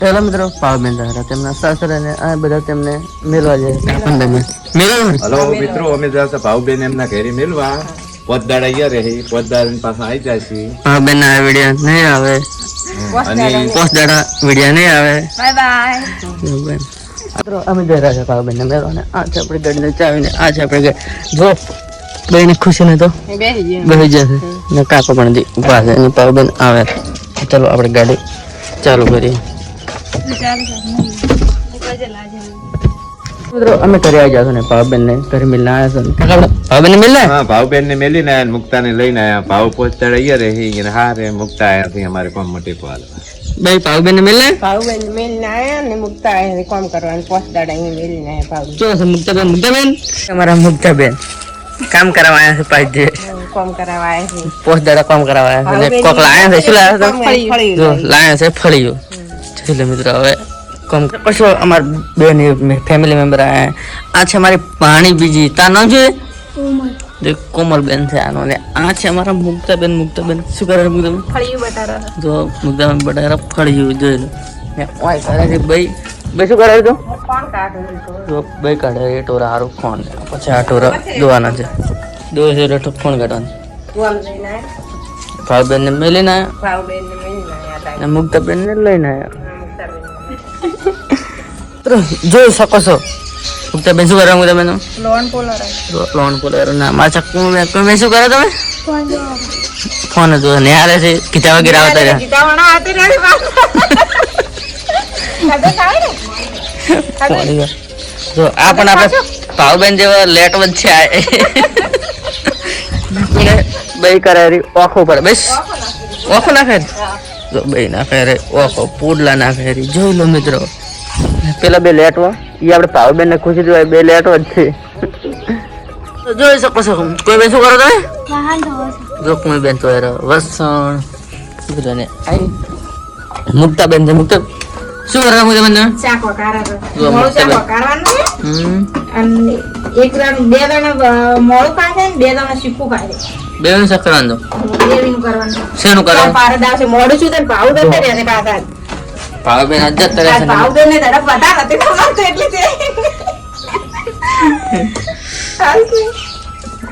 ચાલો મિત્રો પાવબેન હતા તેમના સાસરાને આ બધા તેમને મેળવા જાય. હલો મિત્રો, અમે જતા ભાવબેન એમના ઘરે મેળવા પોતદાડ અહીંયા રહે, પોતદાડ પાસે આવી જાય છે. પાવબેન ના વિડીયો નહીં આવે અને પોસ્ટ દાડા વિડીયો નહીં આવે. Bye bye. મિત્રો અમે જઈ રહ્યા છે પાવબેન ને મેળવાને. આ છે આપણી ગાડીને ચાવીને આ છે આપણે જો બેને ખુશી ને તો બેસી જશે ને કાકો પણ ઉભા છે અને પાવબેન આવે. ચાલો આપણે ગાડી ચાલુ કરીએ. મિત્રો અમે ઘરે આવી જાવ ને પાવબેન ને ઘરે મિલને આવ્યા છે. પાવબેન ને મિલને હા, ભાવબેન ને મેલીને આયા, મુક્તા ને લઈને આયા. ભાવ પોતદાડ અહીંયા રહે અને હા રે મુક્તા આયા છે અમારે કોમ મોટી પાલ. ભાઈ પાવબેન ને મિલને ભાવબેન મેલને આયા ને મુક્તા આયા કામ કરવાનું પોસ્ટ દાડા અહીં મેલને આયા ભાવબેન. શું છે મુક્તાબેન? મુક્તાબેન અમારા મુક્તાબેન કામ કરવા આવ્યા છે. પાછી કામ કરાવવા આયા છે. પોસ્ટ દાડા કામ કરવા આવ્યા છે. કોક લાયા છે. શું લાયા છે? જો લાયા છે ફળિયું. એટલે મિત્રો હવે કામ પછી અમાર બેન ફેમિલી મેમ્બર આયા. આ છે અમારી પાણી બીજી તાર નામ જોઈએ કોમલબેન છે આનો. ને આ છે અમારા મુક્તાબેન. મુક્તાબેન શું કરે? મુક્તાબેન ફળિયું બતારો. જો મુક્તાબેન બટારા ફળિયું જોઈ લો. ને ઓય કરે છે ભાઈ. ભાઈ શું કરે તો કોણ કાઢે જો ભાઈ કાઢે એ ટોરા હારું ફોન. પછી આ ટોરા દોવાના છે. દો છે એટલે ફોન કાઢવાનું. તું આમ જઈને આયા ભાવબેન ને મેલીને આવ્યા ભાવબેન ને મેલને આયા ને મુક્તાબેન ને લઈને આવ્યા. મુક્તાબેન જોઈ શકો છો મુક્તાબેન શું કરે? મુક્તાબેન લોન પોલર લોન પોલેર ના મારા ચક્કુ મેં શું કરે તમે? ફોન જો ને હારે છે કીધા વગેરે આવતા રહ્યા. જીતાવાના હાથે રહે વાત ખાધે ખાય ને જો આ પણ આપણે ભાવબેન જેવા લેટ વચ્ચે આય બે કરે રી ઓખો પર બસ ઓખો નાખે જો બે નાખે રે ઓખો પૂડલા નાખે રી. જોઈ લો મિત્રો પેલા બે લેટો એ આપણે ભાવબેન ને ખુશી જોવાય બે લેટો જ છે. જોઈ શકો છો કોઈ બેન શું કરો તમે? જો કોઈ બેન તો વસણ ને મુક્તાબેન છે. મુક્તા શું કરે? મુક્તાબેન તમે શાક વઘારા છે. જો મોળું શાક મુક્તાબેન. વઘારવાનું છે અને એક દાણા બે દાણા મોળું ખાય છે ને બે દાણા શીખું ખાય છે. બેન શાક કરવાનું બેવીનું કરવાનું છે. શેનું કરવાનું? પારદ આવશે મોડું છું તો ભાવ દે રહેશે પાછા. ભાવબેન આજ જ કરે છે. ભાવબેન ને તરફ વધારે નથી ખબર તો એટલે છે.